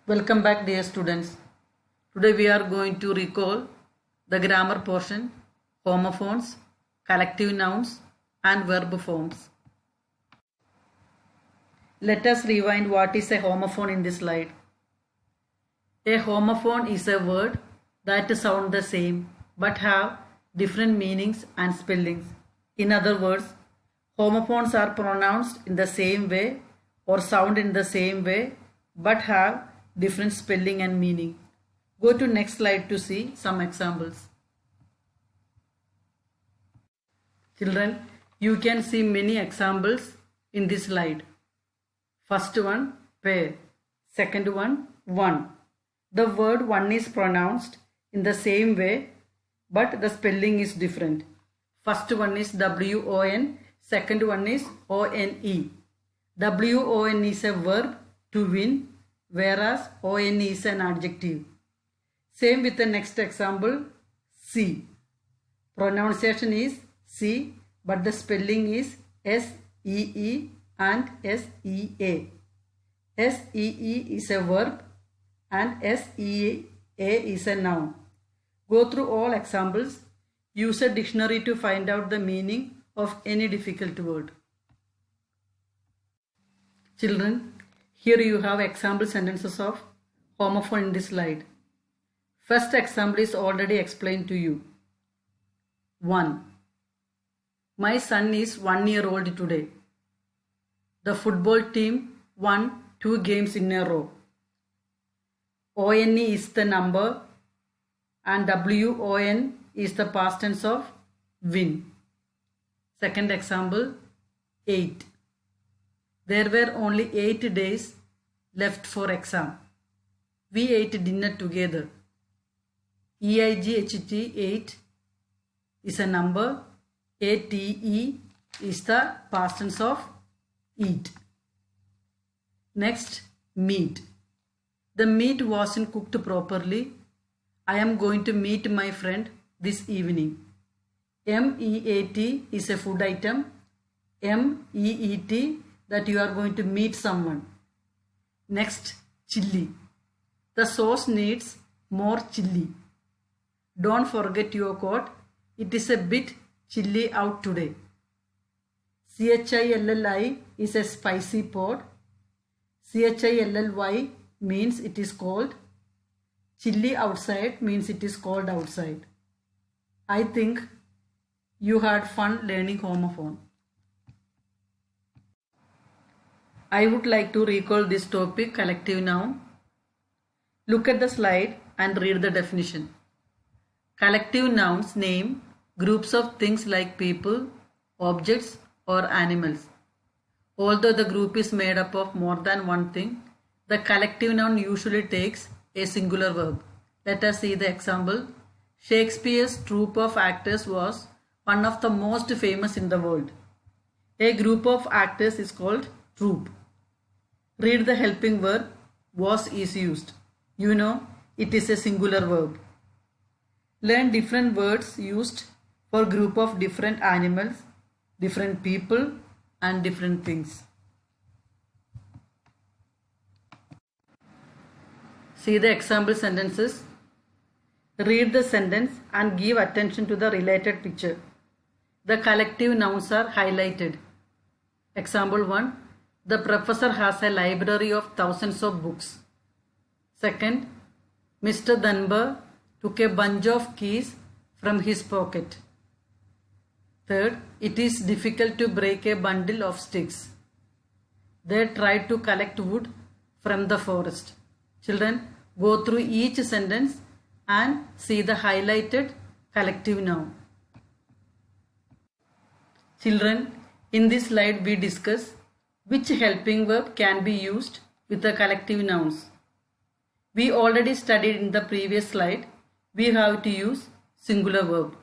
Welcome back, dear students. Today we are going to recall the grammar portion, homophones, collective nouns and verb forms. Let us rewind what is a homophone in this slide. A homophone is a word that sound the same but have different meanings and spellings. In other words, homophones are pronounced in the same way or sound in the same way but have different spelling and meaning. Go to next slide to see some examples. Children, you can see many examples in this slide. First one, pair. Second one, one. The word one is pronounced in the same way but the spelling is different. First one is W-O-N, second one is O-N-E. W-O-N is a verb to win, whereas O-N is an adjective. Same with the next example, see. Pronunciation is see, but the spelling is S-E-E and S-E-A. S-E-E is a verb and S-E-A is a noun. Go through all examples. Use a dictionary to find out the meaning of any difficult word. Children, here you have example sentences of homophone in this slide. First example is already explained to you. 1. My son is 1 year old today. The football team won 2 games in a row. O-N-E is the number and W-O-N is the past tense of win. Second example, 8. There were only 8 days left for exam. We ate dinner together. EIGHT 8 is a number. ATE is the past tense of eat. Next, meet. The meat wasn't cooked properly. I am going to meet my friend this evening. MEAT is a food item. MEET, that you are going to meet someone. Next, chilli. The sauce needs more chilli. Don't forget your coat. It is a bit chilly out today. CHILLI is a spicy pot. CHILLY means it is cold. Chilly outside means it is cold outside. I think you had fun learning homophone. I would like to recall this topic, collective noun. Look at the slide and read the definition. Collective nouns name groups of things like people, objects, or animals. Although the group is made up of more than one thing, the collective noun usually takes a singular verb. Let us see the example. Shakespeare's troupe of actors was one of the most famous in the world. A group of actors is called troupe. Read the helping verb was is used. You know it is a singular verb. Learn different words used for group of different animals, different people and different things. See the example sentences. Read the sentence and give attention to the related picture. The collective nouns are highlighted. Example 1. The professor has a library of thousands of books. Second, Mr. Dunbar took a bunch of keys from his pocket. Third, it is difficult to break a bundle of sticks. They tried to collect wood from the forest. Children, go through each sentence and see the highlighted collective noun. Children, in this slide we discuss which helping verb can be used with the collective nouns. We already studied in the previous slide. We have to use singular verb.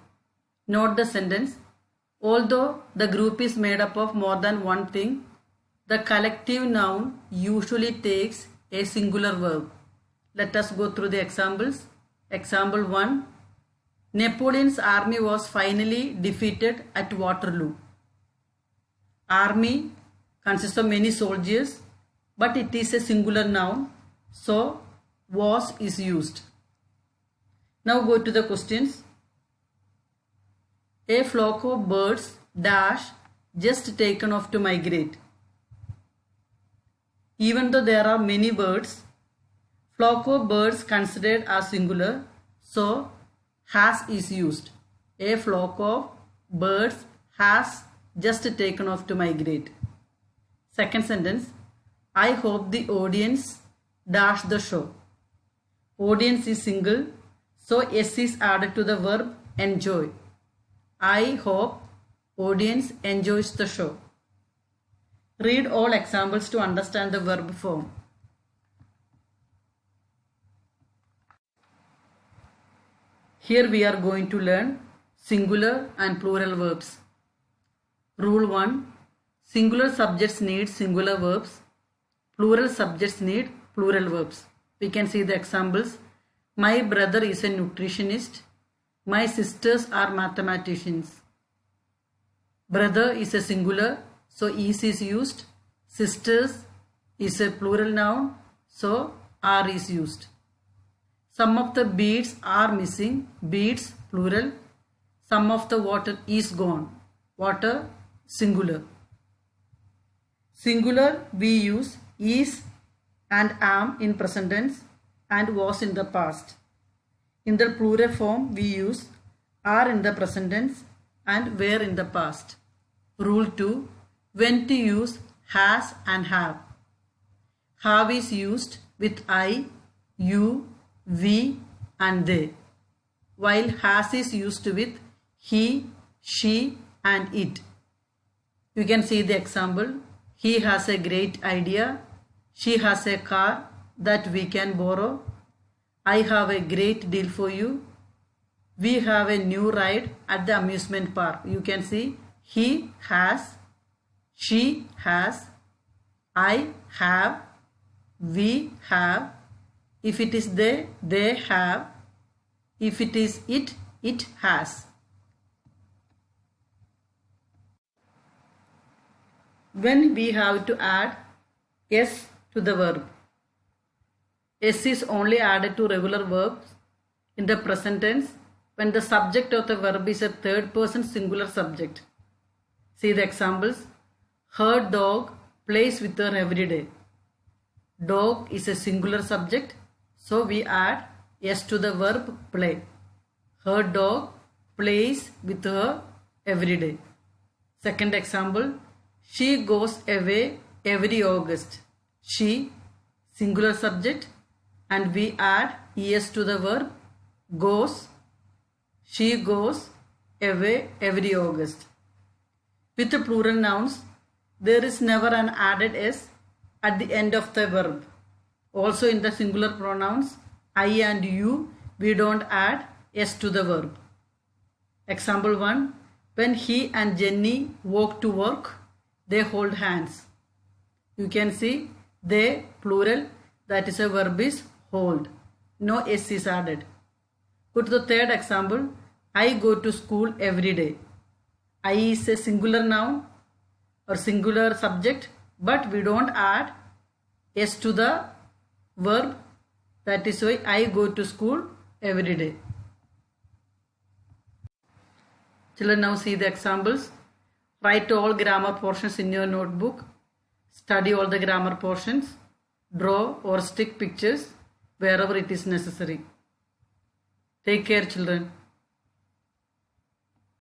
Note the sentence. Although the group is made up of more than one thing, the collective noun usually takes a singular verb. Let us go through the examples. Example 1. Napoleon's army was finally defeated at Waterloo. Army consists of many soldiers, but it is a singular noun, so was is used. Now go to the questions. A flock of birds dash just taken off to migrate. Even though there are many birds, flock of birds considered as singular, so has is used. A flock of birds has just taken off to migrate. Second sentence, I hope the audience dash the show. Audience is single, so S is added to the verb enjoy. I hope audience enjoys the show. Read all examples to understand the verb form. Here we are going to learn singular and plural verbs. Rule 1. Singular subjects need singular verbs. Plural subjects need plural verbs. We can see the examples. My brother is a nutritionist. My sisters are mathematicians. Brother is a singular, so is used. Sisters is a plural noun, so are is used. Some of the beads are missing. Beads plural. Some of the water is gone. Water singular. Singular we use is and am in present tense and was in the past. In the plural form we use are in the present tense and were in the past. Rule 2. When to use has and have. Have is used with I, you, we and they, while has is used with he, she and it. You can see the example. He has a great idea. She has a car that we can borrow. I have a great deal for you. We have a new ride at the amusement park. You can see he has, she has, I have, we have. If it is they have. If it is it has. When we have to add S to the verb. S is only added to regular verbs in the present tense when the subject of the verb is a third person singular subject. See the examples. Her dog plays with her every day. Dog is a singular subject, so we add S to the verb play. Her dog plays with her every day. Second example. She goes away every August. She, singular subject, and we add es to the verb goes. She goes away every August. With the plural nouns, there is never an added s at the end of the verb. Also in the singular pronouns, I and you, we don't add s to the verb. Example 1. When he and Jenny walk to work, they hold hands. You can see they plural, that is a verb is hold. No s is added. Go to the third example. I go to school every day. I is a singular noun or singular subject, but we don't add s to the verb. That is why I go to school every day. Children, now see the examples. Write all grammar portions in your notebook. Study all the grammar portions. Draw or stick pictures wherever it is necessary. Take care, children.